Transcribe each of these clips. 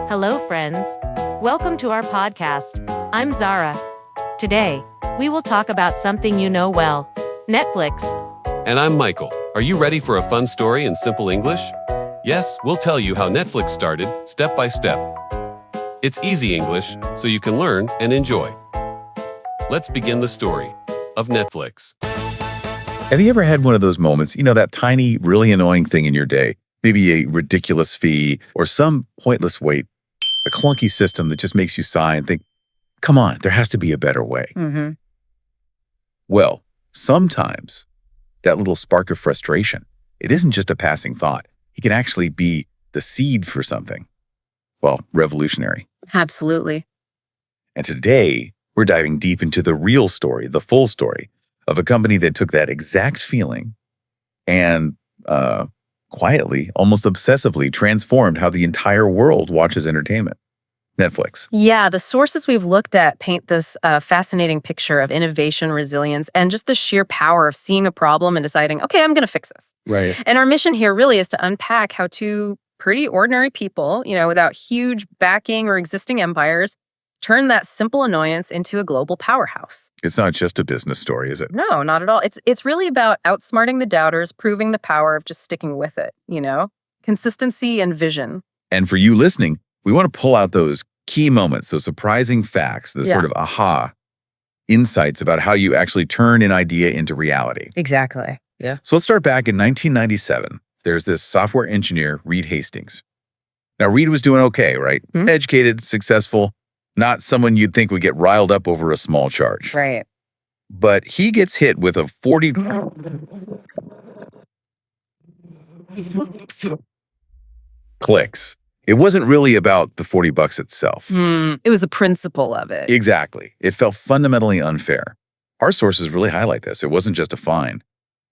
Hello, friends. Welcome to our podcast. I'm Zara. Today, we will talk about something you know well, Netflix. And I'm Michael. Are you ready for a fun story in simple English? Yes, we'll tell you how Netflix started, step by step. It's easy English, so you can learn and enjoy. Let's begin the story of Netflix. Have you ever had one of those moments, that tiny, really annoying thing in your day? Maybe a ridiculous fee or some pointless wait, a clunky system that just makes you sigh and think, come on, there has to be a better way. Mm-hmm. Well, sometimes that little spark of frustration, it isn't just a passing thought. It can actually be the seed for something, well, revolutionary. Absolutely. And today, we're diving deep into the real story, the full story of a company that took that exact feeling and quietly, almost obsessively transformed how the entire world watches entertainment. Netflix. Yeah, the sources we've looked at paint this fascinating picture of innovation, resilience, and just the sheer power of seeing a problem and deciding, okay, I'm going to fix this. Right. And our mission here really is to unpack how two pretty ordinary people, without huge backing or existing empires, turn that simple annoyance into a global powerhouse. It's not just a business story, is it? No, not at all. It's really about outsmarting the doubters, proving the power of just sticking with it, Consistency and vision. And for you listening, we want to pull out those key moments, those surprising facts, the sort of aha insights about how you actually turn an idea into reality. Exactly. Yeah. So let's start back in 1997. There's this software engineer, Reed Hastings. Now, Reed was doing okay, right? Mm-hmm. Educated, successful, not someone you'd think would get riled up over a small charge. Right. But he gets hit with a 40... clicks. It wasn't really about the $40 itself. It was the principle of it. Exactly. It felt fundamentally unfair. Our sources really highlight this. It wasn't just a fine.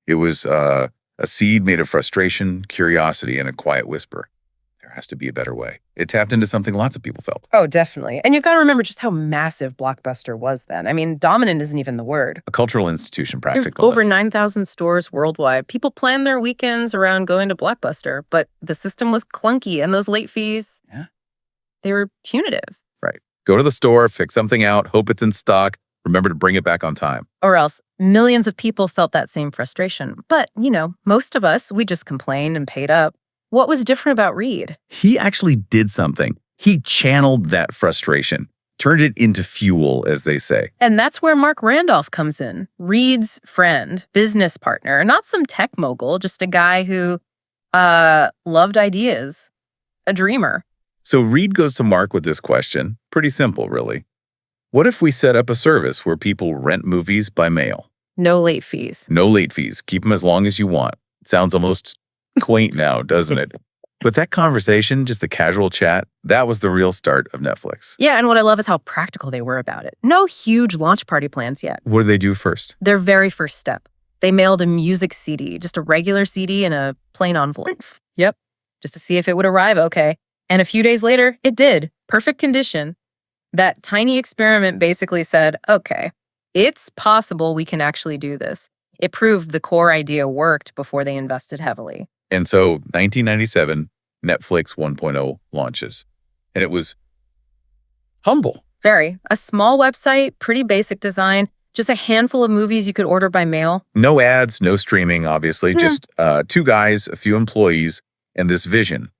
It was a seed made of frustration, curiosity, and a quiet whisper. There has to be a better way. It tapped into something lots of people felt. Oh, definitely. And you've got to remember just how massive Blockbuster was then. I mean, dominant isn't even the word. A cultural institution, There's practically. over 9,000 stores worldwide. People plan their weekends around going to Blockbuster, but the system was clunky and those late fees, they were punitive. Right. Go to the store, fix something out, hope it's in stock, remember to bring it back on time. Or else millions of people felt that same frustration. But, most of us, we just complained and paid up. What was different about Reed? He actually did something. He channeled that frustration, turned it into fuel, as they say. And that's where Mark Randolph comes in. Reed's friend, business partner, not some tech mogul, just a guy who loved ideas, a dreamer. So Reed goes to Mark with this question. Pretty simple, really. What if we set up a service where people rent movies by mail? No late fees. No late fees. Keep them as long as you want. It sounds almost quaint now, doesn't it? But that conversation, just the casual chat, that was the real start of Netflix. Yeah, and what I love is how practical they were about it. No huge launch party plans yet. What did they do first? Their very first step. They mailed a music CD, just a regular CD in a plain envelope. Yep, just to see if it would arrive okay. And a few days later, it did. Perfect condition. That tiny experiment basically said, okay, it's possible we can actually do this. It proved the core idea worked before they invested heavily. And so 1997, Netflix 1.0 launches. And it was humble. Very. A small website, pretty basic design, just a handful of movies you could order by mail. No ads, no streaming, obviously. Just two guys, a few employees, and this vision.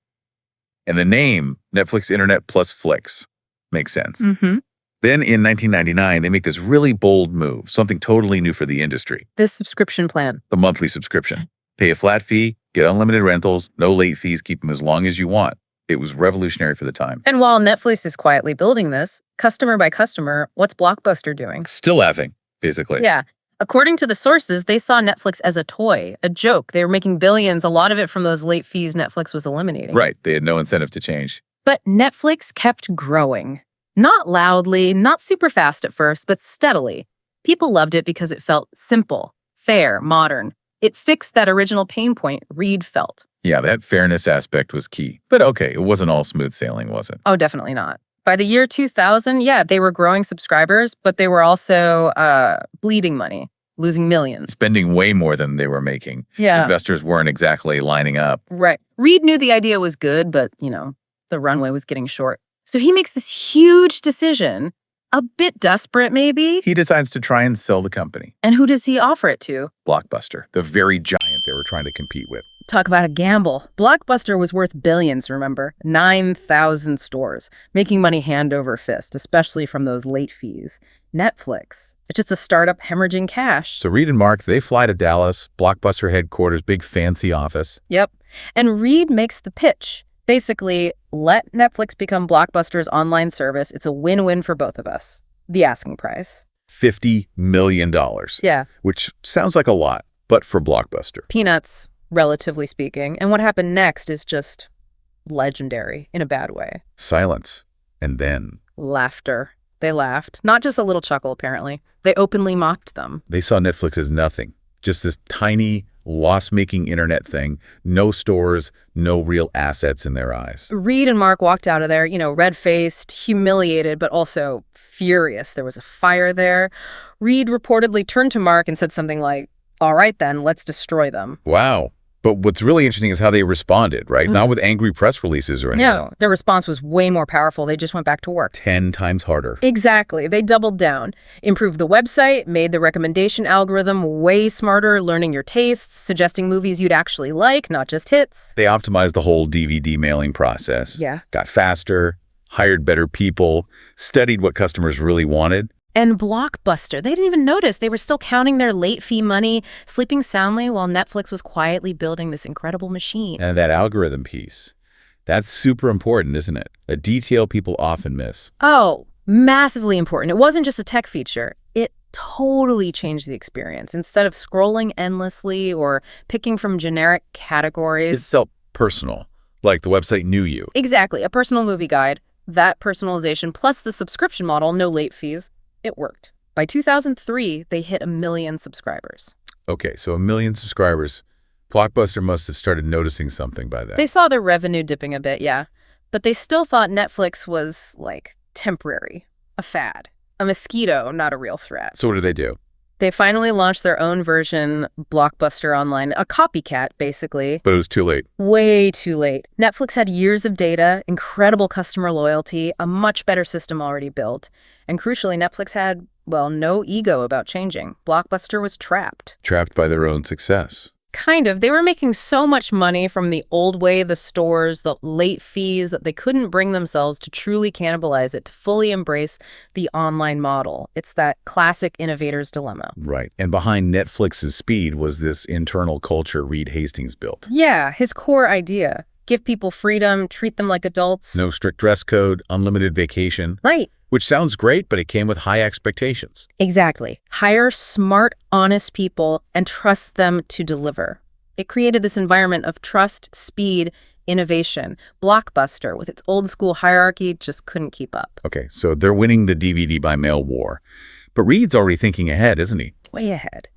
And the name, Netflix Internet Plus Flix, makes sense. Mm-hmm. Then in 1999, they make this really bold move, something totally new for the industry. This subscription plan. The monthly subscription. Pay a flat fee, get unlimited rentals, no late fees, keep them as long as you want. It was revolutionary for the time. And while Netflix is quietly building this, customer by customer, what's Blockbuster doing? Still laughing, basically. Yeah. According to the sources, they saw Netflix as a toy, a joke. They were making billions, a lot of it from those late fees Netflix was eliminating. Right. They had no incentive to change. But Netflix kept growing. Not loudly, not super fast at first, but steadily. People loved it because it felt simple, fair, modern. It fixed that original pain point Reed felt. Yeah, that fairness aspect was key. But okay, it wasn't all smooth sailing, was it? Oh, definitely not. By the year 2000, they were growing subscribers, but they were also bleeding money, losing millions. Spending way more than they were making. Yeah. Investors weren't exactly lining up. Right. Reed knew the idea was good, but, The runway was getting short. So he makes this huge decision, a bit desperate maybe. He decides to try and sell the company. And who does he offer it to? Blockbuster, the very giant they were trying to compete with. Talk about a gamble. Blockbuster was worth billions, remember? 9,000 stores, making money hand over fist, especially from those late fees. Netflix, it's just a startup hemorrhaging cash. So Reed and Mark, they fly to Dallas, Blockbuster headquarters, big fancy office. Yep. And Reed makes the pitch. Basically, let Netflix become Blockbuster's online service. It's a win-win for both of us. The asking price. $50 million. Yeah. Which sounds like a lot, but for Blockbuster. Peanuts, relatively speaking. And what happened next is just legendary in a bad way. Silence. And then Laughter. They laughed. Not just a little chuckle, apparently. They openly mocked them. they saw Netflix as nothing. Just this tiny, loss-making internet thing. No stores, no real assets in their eyes. Reed and Mark walked out of there, red-faced, humiliated, but also furious. There was a fire there. Reed reportedly turned to Mark and said something like, "All right then, let's destroy them." Wow. But what's really interesting is how they responded, right? Not with angry press releases or anything. No, their response was way more powerful. They just went back to work. 10 times harder. Exactly. They doubled down, improved the website, made the recommendation algorithm way smarter, learning your tastes, suggesting movies you'd actually like, not just hits. They optimized the whole DVD mailing process. Yeah. Got faster, hired better people, studied what customers really wanted. And Blockbuster, they didn't even notice. They were still counting their late fee money, sleeping soundly while Netflix was quietly building this incredible machine. And that algorithm piece, that's super important, isn't it? A detail people often miss. Oh, massively important. It wasn't just a tech feature. It totally changed the experience. Instead of scrolling endlessly or picking from generic It categories. felt personal, like the website knew you. Exactly. A personal movie guide, that personalization, plus the subscription model, no late fees. It worked. By 2003, they hit 1 million subscribers. Okay, so 1 million subscribers. Blockbuster must have started noticing something by then. They saw their revenue dipping a bit, yeah. But they still thought Netflix was, temporary, a fad, a mosquito, not a real threat. So what did they do? They finally launched their own version, Blockbuster Online, a copycat, basically. But it was too late. Way too late. Netflix had years of data, incredible customer loyalty, a much better system already built. And crucially, Netflix had, no ego about changing. Blockbuster was trapped. Trapped by their own success. Kind of. They were making so much money from the old way, the stores, the late fees, that they couldn't bring themselves to truly cannibalize it, to fully embrace the online model. It's that classic innovator's dilemma. Right. And behind Netflix's speed was this internal culture Reed Hastings built. Yeah, his core idea. Give people freedom, treat them like adults. No strict dress code, unlimited vacation. Right. Which sounds great, but it came with high expectations. Exactly. Hire smart, honest people and trust them to deliver. It created this environment of trust, speed, innovation. Blockbuster, with its old school hierarchy, just couldn't keep up. Okay, so they're winning the DVD by mail war. But Reed's already thinking ahead, isn't he? Way ahead.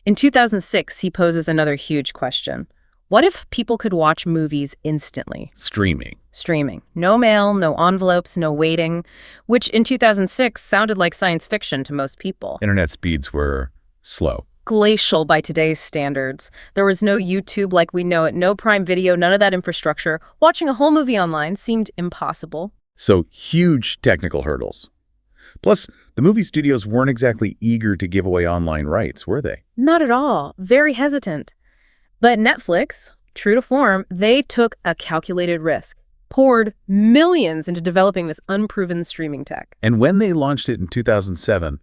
In 2006, he poses another huge question. What if people could watch movies instantly? Streaming. Streaming. No mail, no envelopes, no waiting, which in 2006 sounded like science fiction to most people. Internet speeds were slow. Glacial by today's standards. There was no YouTube like we know it, no Prime Video, none of that infrastructure. Watching a whole movie online seemed impossible. So huge technical hurdles. Plus, the movie studios weren't exactly eager to give away online rights, were they? Not at all. Very hesitant. But Netflix, true to form, they took a calculated risk, poured millions into developing this unproven streaming tech. And when they launched it in 2007,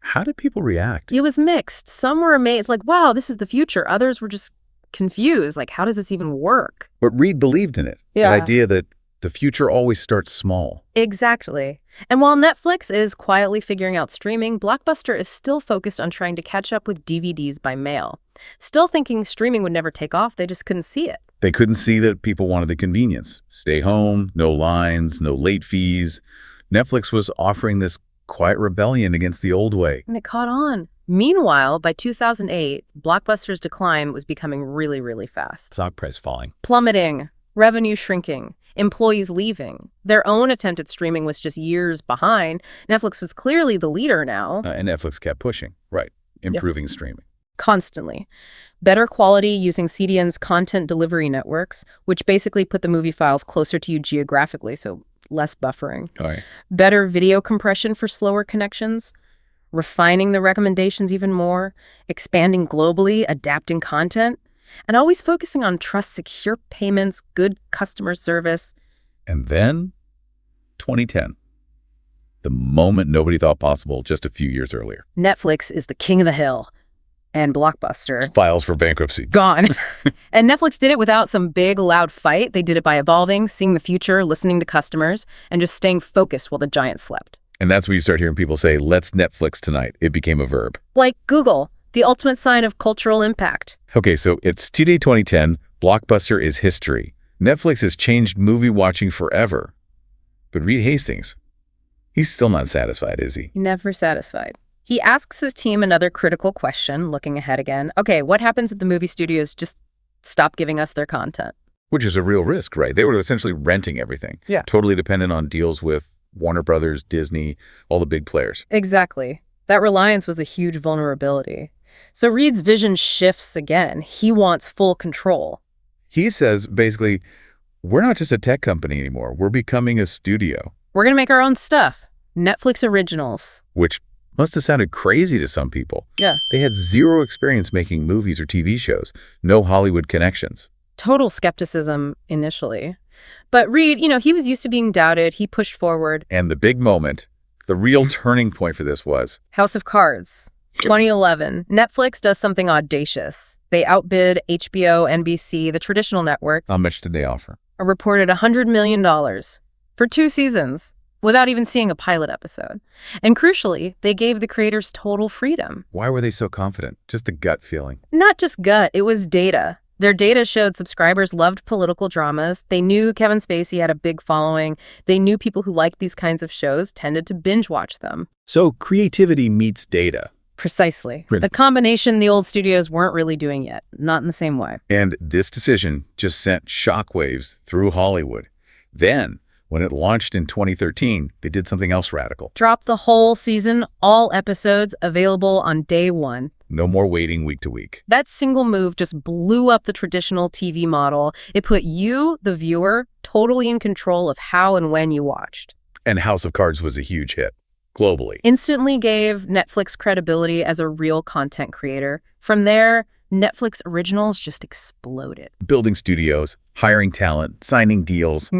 how did people react? It was mixed. Some were amazed, like, wow, this is the future. Others were just confused, like, how does this even work? But Reed believed in it. Yeah. The idea that the future always starts small. Exactly. And while Netflix is quietly figuring out streaming, Blockbuster is still focused on trying to catch up with DVDs by mail. Still thinking streaming would never take off, they just couldn't see it. They couldn't see that people wanted the convenience. Stay home, no lines, no late fees. Netflix was offering this quiet rebellion against the old way. And it caught on. Meanwhile, by 2008, Blockbuster's decline was becoming really, really fast. Stock price falling. Plummeting, revenue shrinking, employees leaving. Their own attempt at streaming was just years behind. Netflix was clearly the leader now. And Netflix kept pushing. Right. Improving streaming. Constantly. Better quality using CDN's content delivery networks, which basically put the movie files closer to you geographically, so less buffering. All right. Better video compression for slower connections, refining the recommendations even more, expanding globally, adapting content, and always focusing on trust, secure payments, good customer service. And then 2010, the moment nobody thought possible just a few years earlier. Netflix is the king of the hill. And Blockbuster. Files for bankruptcy. Gone. And Netflix did it without some big, loud fight. They did it by evolving, seeing the future, listening to customers, and just staying focused while the giant slept. And that's where you start hearing people say, let's Netflix tonight. It became a verb. Like Google, the ultimate sign of cultural impact. Okay, so it's T-Day 2010. Blockbuster is history. Netflix has changed movie watching forever. But Reed Hastings, he's still not satisfied, is he? Never satisfied. He asks his team another critical question, looking ahead again. Okay, what happens if the movie studios just stop giving us their content? Which is a real risk, right? They were essentially renting everything. Yeah. Totally dependent on deals with Warner Brothers, Disney, all the big players. Exactly. That reliance was a huge vulnerability. So Reed's vision shifts again. He wants full control. He says, basically, we're not just a tech company anymore. We're becoming a studio. We're going to make our own stuff. Netflix originals. Which must have sounded crazy to some people. Yeah. They had zero experience making movies or TV shows. No Hollywood connections. Total skepticism initially. But Reed, he was used to being doubted. He pushed forward. And the big moment, the real turning point for this was House of Cards. 2011. Netflix does something audacious. They outbid HBO, NBC, the traditional networks. how much did they offer? A reported $100 million for 2 seasons without even seeing a pilot episode. And crucially, they gave the creators total freedom. Why were they so confident? Just a gut feeling. Not just gut, it was data. Their data showed subscribers loved political dramas. They knew Kevin Spacey had a big following. They knew people who liked these kinds of shows tended to binge watch them. So creativity meets data. Precisely. Really? The combination the old studios weren't really doing yet. Not in the same way. And this decision just sent shockwaves through Hollywood. Then, when it launched in 2013, they did something else radical. Drop the whole season, all episodes available on day 1. No more waiting week to week. That single move just blew up the traditional TV model. It put you, the viewer, totally in control of how and when you watched. And House of Cards was a huge hit, globally. Instantly gave Netflix credibility as a real content creator. From there, Netflix originals just exploded. Building studios, hiring talent, signing deals,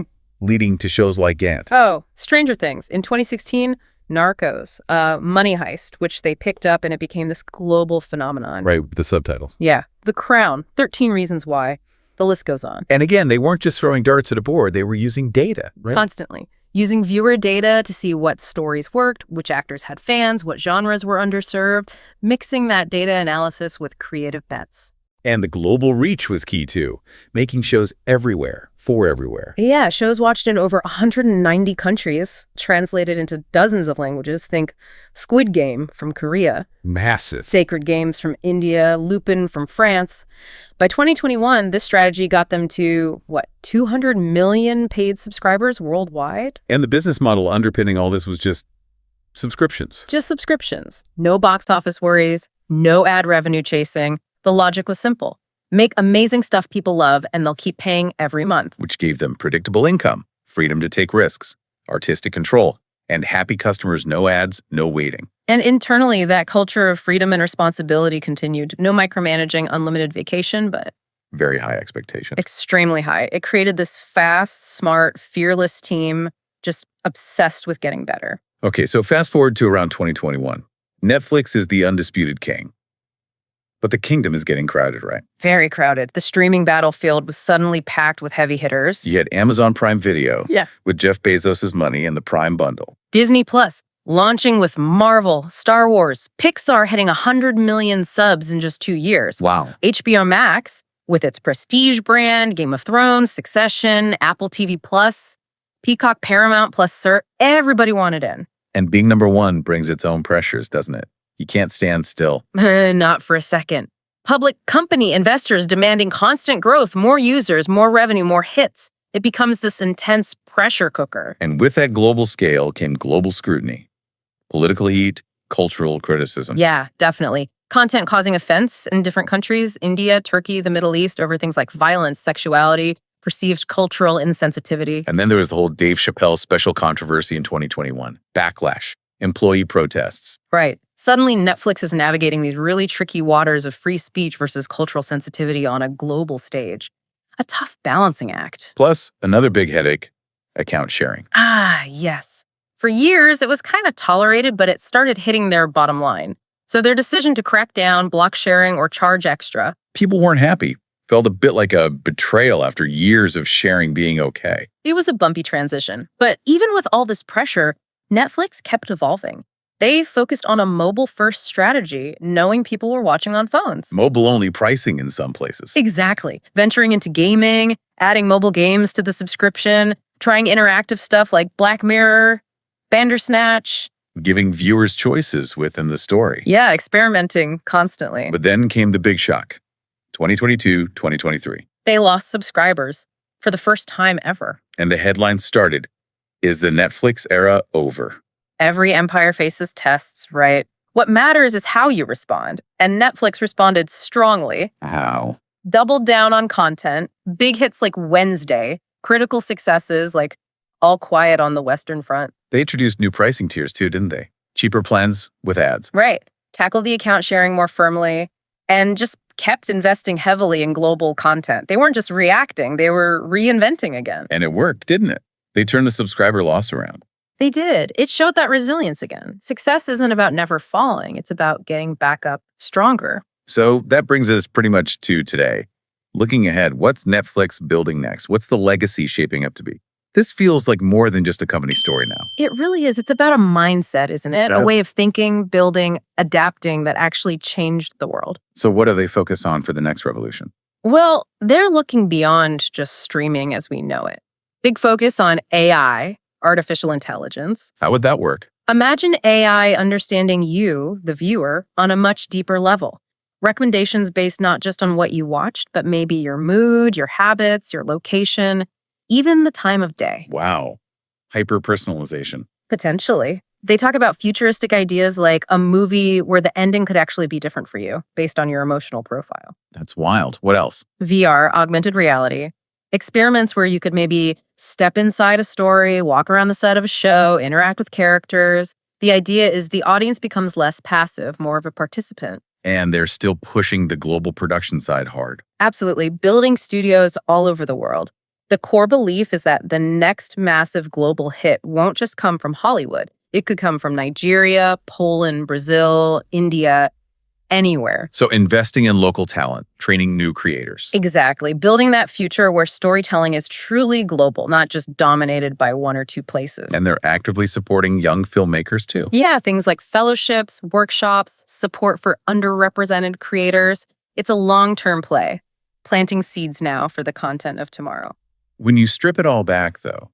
leading to shows like Ant. Oh, Stranger Things. In 2016, Narcos, Money Heist, which they picked up and it became this global phenomenon. Right, with the subtitles. Yeah. The Crown, 13 Reasons Why. The list goes on. And again, they weren't just throwing darts at a board, they were using data, right? Constantly. Using viewer data to see what stories worked, which actors had fans, what genres were underserved, mixing that data analysis with creative bets. And the global reach was key too, making shows everywhere, for everywhere. Yeah, shows watched in over 190 countries, translated into dozens of languages. Think Squid Game from Korea, Massive. Sacred Games from India, Lupin from France. By 2021, this strategy got them to, 200 million paid subscribers worldwide? And the business model underpinning all this was just subscriptions. Just subscriptions. No box office worries, no ad revenue chasing. The logic was simple. Make amazing stuff people love, and they'll keep paying every month. Which gave them predictable income, freedom to take risks, artistic control, and happy customers, no ads, no waiting. And internally, that culture of freedom and responsibility continued. No micromanaging, unlimited vacation, but Very high expectation. extremely high. It created this fast, smart, fearless team, just obsessed with getting better. Okay, so fast forward to around 2021. Netflix is the undisputed king. But the kingdom is getting crowded, right? Very crowded. The streaming battlefield was suddenly packed with heavy hitters. You had Amazon Prime Video Yeah. with Jeff Bezos' money and the Prime bundle. Disney Plus, launching with Marvel, Star Wars, Pixar hitting 100 million subs in just 2 years. Wow. HBO Max, with its prestige brand, Game of Thrones, Succession, Apple TV Plus, Peacock, Paramount, plus Sir, everybody wanted in. And being number one brings its own pressures, doesn't it? You can't stand still. Not for a second. Public company investors demanding constant growth, more users, more revenue, more hits. It becomes this intense pressure cooker. And with that global scale came global scrutiny, political heat, cultural criticism. Yeah, definitely. Content causing offense in different countries, India, Turkey, the Middle East, over things like violence, sexuality, perceived cultural insensitivity. And then there was the whole Dave Chappelle special controversy in 2021. Backlash, employee protests. Right. Suddenly, Netflix is navigating these really tricky waters of free speech versus cultural sensitivity on a global stage. A tough balancing act. Plus, another big headache, account sharing. Ah, yes. For years, it was kind of tolerated, but it started hitting their bottom line. So their decision to crack down, block sharing, or charge extra. People weren't happy. Felt a bit like a betrayal after years of sharing being okay. It was a bumpy transition. But even with all this pressure, Netflix kept evolving. They focused on a mobile-first strategy, knowing people were watching on phones. Mobile-only pricing in some places. Exactly. Venturing into gaming, adding mobile games to the subscription, trying interactive stuff like Black Mirror, Bandersnatch. Giving viewers choices within the story. Yeah, experimenting constantly. But then came the big shock. 2022, 2023. They lost subscribers for the first time ever. And the headline started, "Is the Netflix era over?" Every empire faces tests, right? What matters is how you respond. And Netflix responded strongly. How? Doubled down on content, big hits like Wednesday, critical successes like All Quiet on the Western Front. They introduced new pricing tiers too, didn't they? Cheaper plans with ads. Right. Tackled the account sharing more firmly and just kept investing heavily in global content. They weren't just reacting, they were reinventing again. And it worked, didn't it? They turned the subscriber loss around. They did. It showed that resilience again. Success isn't about never falling. It's about getting back up stronger. So that brings us pretty much to today. Looking ahead, what's Netflix building next? What's the legacy shaping up to be? This feels like more than just a company story now. It really is. It's about a mindset, isn't it? A way of thinking, building, adapting that actually changed the world. So what do they focus on for the next revolution? Well, they're looking beyond just streaming as we know it. Big focus on AI, artificial intelligence. How would that work? Imagine AI understanding you, the viewer, on a much deeper level. Recommendations based not just on what you watched, but maybe your mood, your habits, your location, even the time of day. Wow. Hyper-personalization. Potentially. They talk about futuristic ideas like a movie where the ending could actually be different for you based on your emotional profile. That's wild. What else? VR, augmented reality. Experiments where you could maybe step inside a story, walk around the set of a show, interact with characters. The idea is the audience becomes less passive, more of a participant. And they're still pushing the global production side hard. Absolutely. Building studios all over the world. The core belief is that the next massive global hit won't just come from Hollywood. It could come from Nigeria, Poland, Brazil, India, anywhere. So investing in local talent, training new creators. Exactly. Building that future where storytelling is truly global, not just dominated by one or two places. And they're actively supporting young filmmakers too. Yeah, things like fellowships, workshops, support for underrepresented creators. It's a long-term play, planting seeds now for the content of tomorrow. When you strip it all back, though,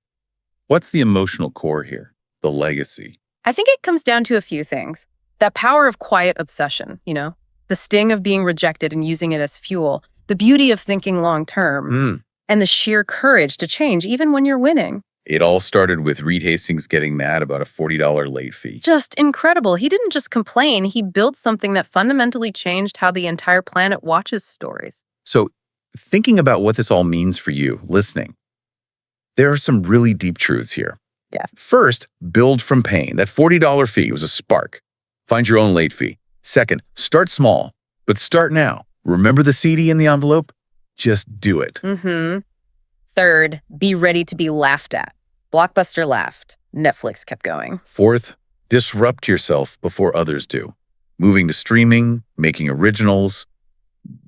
what's the emotional core here? The legacy? I think it comes down to a few things. That power of quiet obsession, the sting of being rejected and using it as fuel, the beauty of thinking long-term, and the sheer courage to change even when you're winning. It all started with Reed Hastings getting mad about a $40 late fee. Just incredible. He didn't just complain, he built something that fundamentally changed how the entire planet watches stories. So, thinking about what this all means for you, listening, there are some really deep truths here. Yeah. First, build from pain. That $40 fee was a spark. Find your own late fee. Second, start small, but start now. Remember the CD in the envelope? Just do it. Third, be ready to be laughed at. Blockbuster laughed. Netflix kept going. Fourth, disrupt yourself before others do. Moving to streaming, making originals.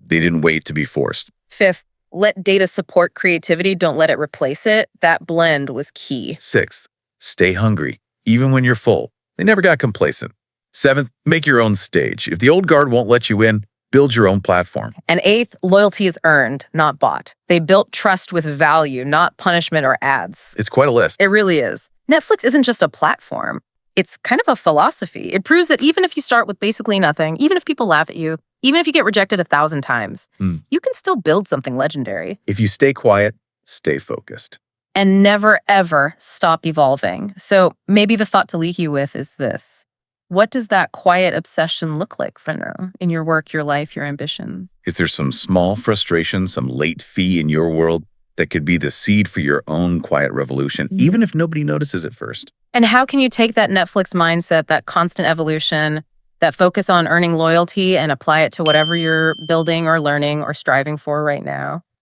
They didn't wait to be forced. Fifth, let data support creativity. Don't let it replace it. That blend was key. Sixth, stay hungry, even when you're full. They never got complacent. Seventh, make your own stage. If the old guard won't let you in, build your own platform. And eighth, loyalty is earned, not bought. They built trust with value, not punishment or ads. It's quite a list. It really is. Netflix isn't just a platform. It's kind of a philosophy. It proves that even if you start with basically nothing, even if people laugh at you, even if you get rejected 1,000 times, you can still build something legendary. If you stay quiet, stay focused. And never, ever stop evolving. So maybe the thought to leave you with is this. What does that quiet obsession look like for now in your work, your life, your ambitions? Is there some small frustration, some late fee in your world that could be the seed for your own quiet revolution, even if nobody notices it first? And how can you take that Netflix mindset, that constant evolution, that focus on earning loyalty and apply it to whatever you're building or learning or striving for right now?